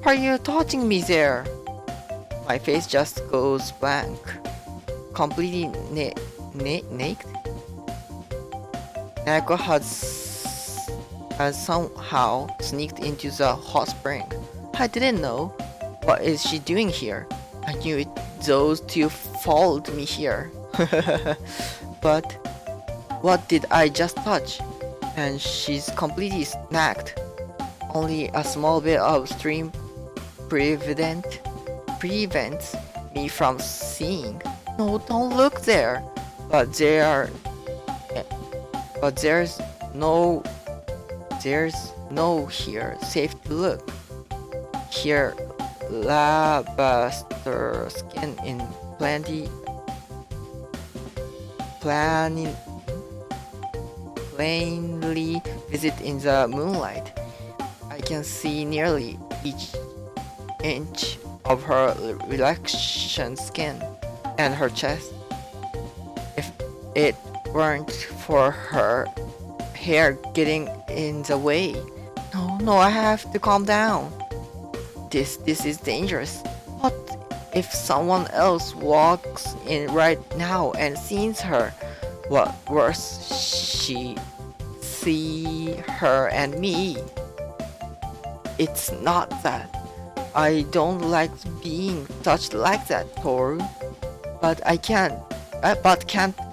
Are you touching me there? My face just goes blank. Completely naked? Naoko has somehow sneaked into the hot spring. I didn't know. What is she doing here? I knew it. Those two followed me here. But what did I just touch? And she's completely snagged. Only a small bit of stream prevents me from seeing. No, don't look there. But there's no here safe to look. Here, alabaster skin in plainly visit in the moonlight. I can see nearly each inch of her relaxation skin and her chest. If it weren't for her hair getting in the way. No, I have to calm down. This is dangerous. What if someone else walks in right now and sees her? What worse, she see her and me. It's not that. I don't like being touched like that, Toru. But can't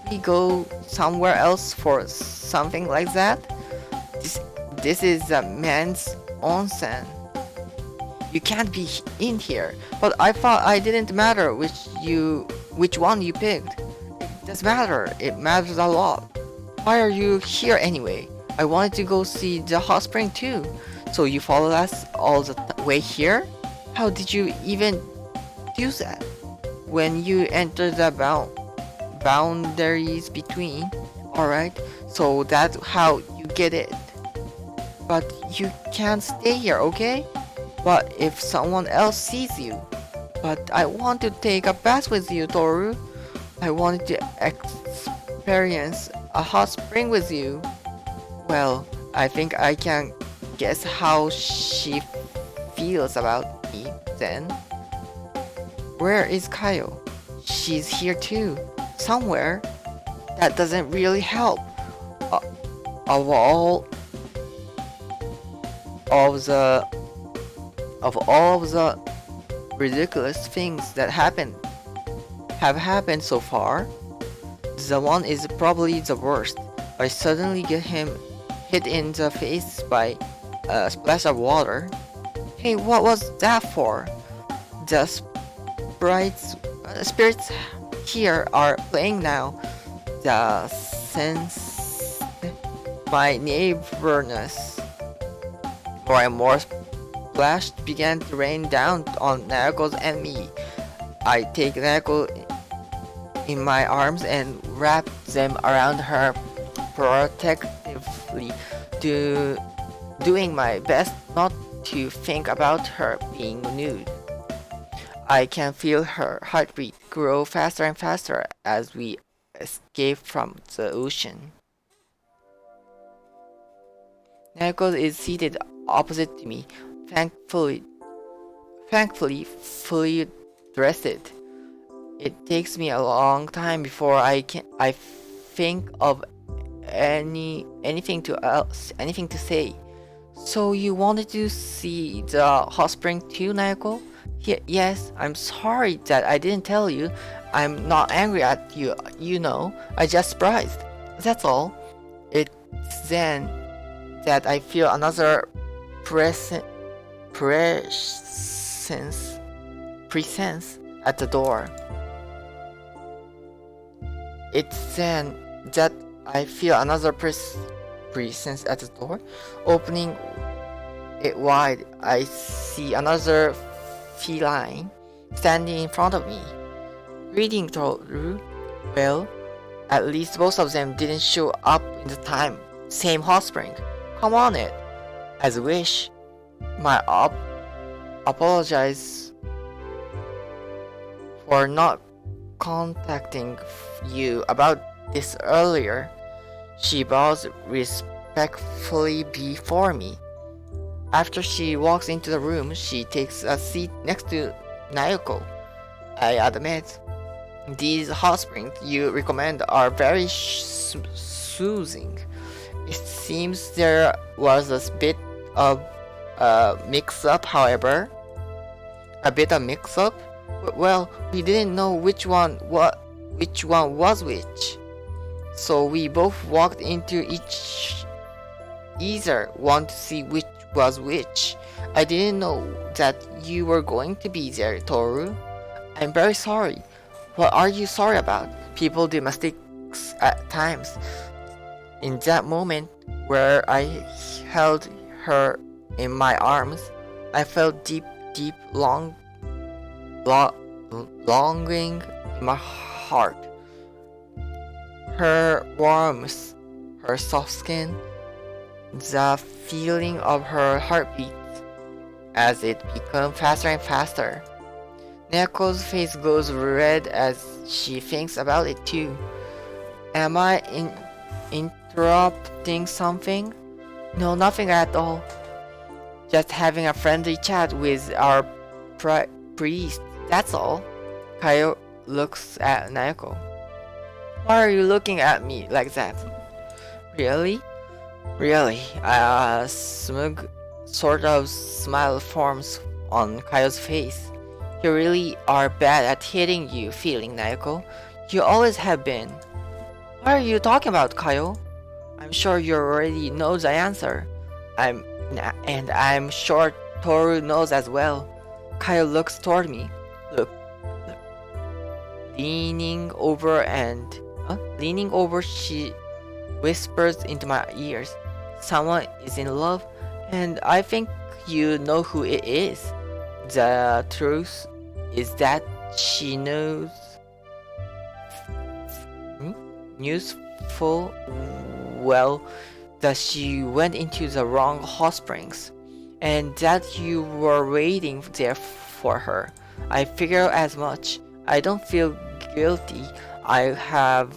we go somewhere else for something like that? This is a man's onsen. You can't be in here. But I thought I didn't matter which one you picked. It does matter. It matters a lot. Why are you here anyway? I wanted to go see the hot spring too. So you followed us all the way here? How did you even do that? When you enter the boundaries between, alright? So that's how you get it. But you can't stay here, okay? What if someone else sees you? But I want to take a bath with you, Toru. I wanted to experience a hot spring with you. Well, I think I can guess how she feels about me then. Where is Kayo? She's here too. Somewhere. That doesn't really help. Of all of the ridiculous things that have happened so far, the one is probably the worst. I suddenly get him hit in the face by a splash of water. Hey, what was that for? The spirits here are playing now. The sense my neighborness. More and more splash began to rain down on Naoko and me. I take Naoko in my arms and wrap them around her protectively, doing my best not to think about her being nude. I can feel her heartbeat grow faster and faster as we escape from the ocean. Naoko is seated opposite to me, thankfully fully dressed. It takes me a long time before I think of anything to say. So you wanted to see the hot spring too, Naoko? Yes, I'm sorry that I didn't tell you. I'm not angry at you, I just surprised. That's all. It's then that I feel another presence at the door. It's then that I feel another presence at the door. Opening it wide, I see another feline standing in front of me. Greeting, Toru. Well, at least both of them didn't show up in the time. Same hot spring. Come on it. As a wish. My apologize for not contacting you about this earlier. She bows respectfully before me. After she walks into the room, she takes a seat next to Nayoko. I admit, these hot springs you recommend are very soothing. It seems there was a bit of mix-up, however. A bit of mix-up? Well, we didn't know which one was which. So we both walked into either one to see which was which. I didn't know that you were going to be there, Toru. I'm very sorry. What are you sorry about? People do mistakes at times. In that moment where I held her in my arms, I felt deep longing in my heart. Her warmth, her soft skin, the feeling of her heartbeat as it becomes faster and faster. Neko's face goes red as she thinks about it too. Am I interrupting something? No, nothing at all. Just having a friendly chat with our priest, that's all. Kayo looks at Nayoko. Why are you looking at me like that? Really? Really? A smug sort of smile forms on Kayo's face. You really are bad at hitting you feeling, Nayoko. You always have been. What are you talking about, Kayo? I'm sure you already know the answer. I'm sure Toru knows as well. Kayo looks toward me. Look. Leaning over, she whispers into my ears. Someone is in love, and I think you know who it is. The truth is that she knows full well that she went into the wrong hot springs, and that you were waiting there for her. I figure as much. I don't feel guilty. I have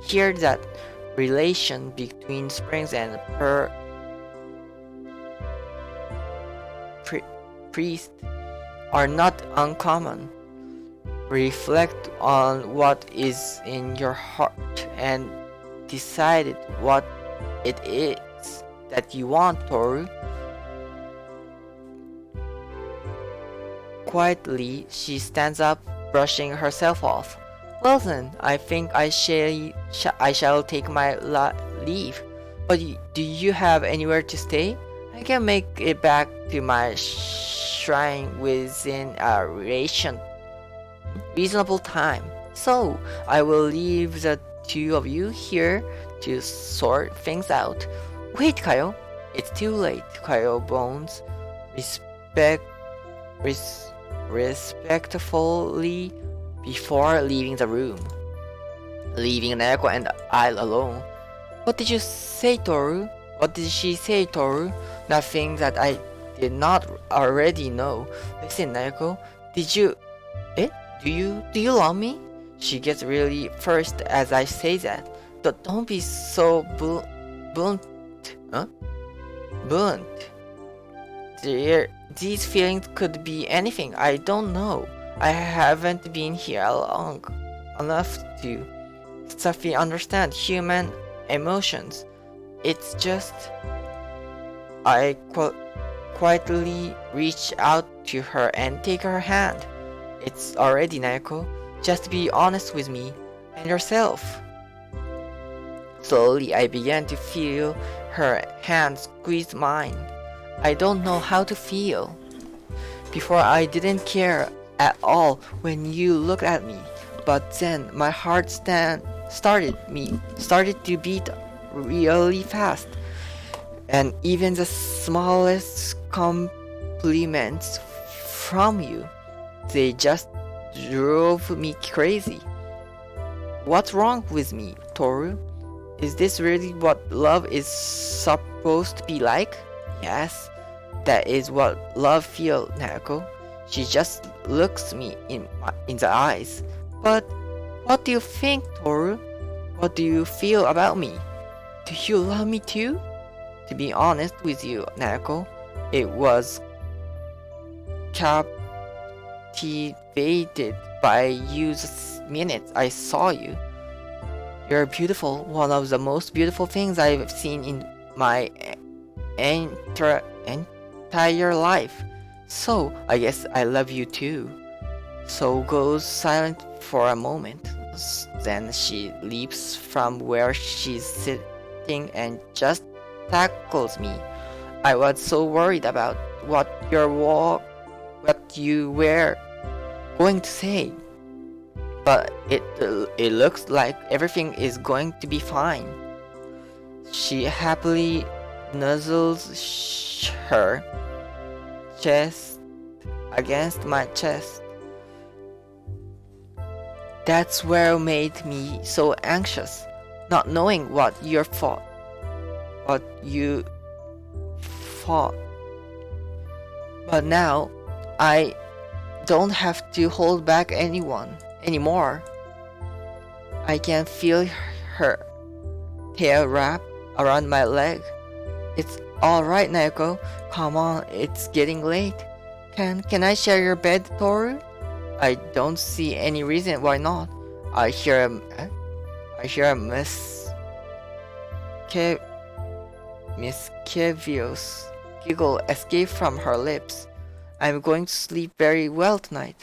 hear that relation between springs and priest are not uncommon. Reflect on what is in your heart and decide what it is that you want, Toru. Quietly, she stands up, brushing herself off. Well then, I think I shall take my leave. But do you have anywhere to stay? I can make it back to my shrine within a reasonable time. So, I will leave the two of you here to sort things out. Wait, Kayo. It's too late, Kayo bones. Respectfully before leaving the room, leaving Nayoko and I alone. What did you say, Toru? What did she say, Toru? Nothing that I did not already know. Listen, Nayoko, do you love me? She gets really first as I say that. Don't be so blunt. These feelings could be anything. I don't know. I haven't been here long enough to understand human emotions. It's just I quietly reach out to her and take her hand. It's already, Nayoko. Just be honest with me and yourself. Slowly, I began to feel her hand squeeze mine. I don't know how to feel. Before, I didn't care at all when you looked at me, but then my heart started to beat really fast, and even the smallest compliments from you, they just drove me crazy. What's wrong with me, Toru? Is this really what love is supposed to be like? Yes, that is what love feels, Nayoko. She just looks me in the eyes. But what do you think, Toru? What do you feel about me? Do you love me too? To be honest with you, Naoko, it was captivated by you the minute I saw you. You're beautiful, one of the most beautiful things I've seen in my entire life. So, I guess I love you too. So goes silent for a moment. Then she leaps from where she's sitting and just tackles me. I was so worried about what you were going to say. But it looks like everything is going to be fine. She happily nuzzles her chest against my chest. That's what made me so anxious, not knowing what you thought. But now, I don't have to hold back anyone anymore. I can feel her tail wrap around my leg. It's alright, Naoko. Come on, it's getting late. Can I share your bed, Toru? I don't see any reason why not. I hear a mischievous giggle escape from her lips. I'm going to sleep very well tonight.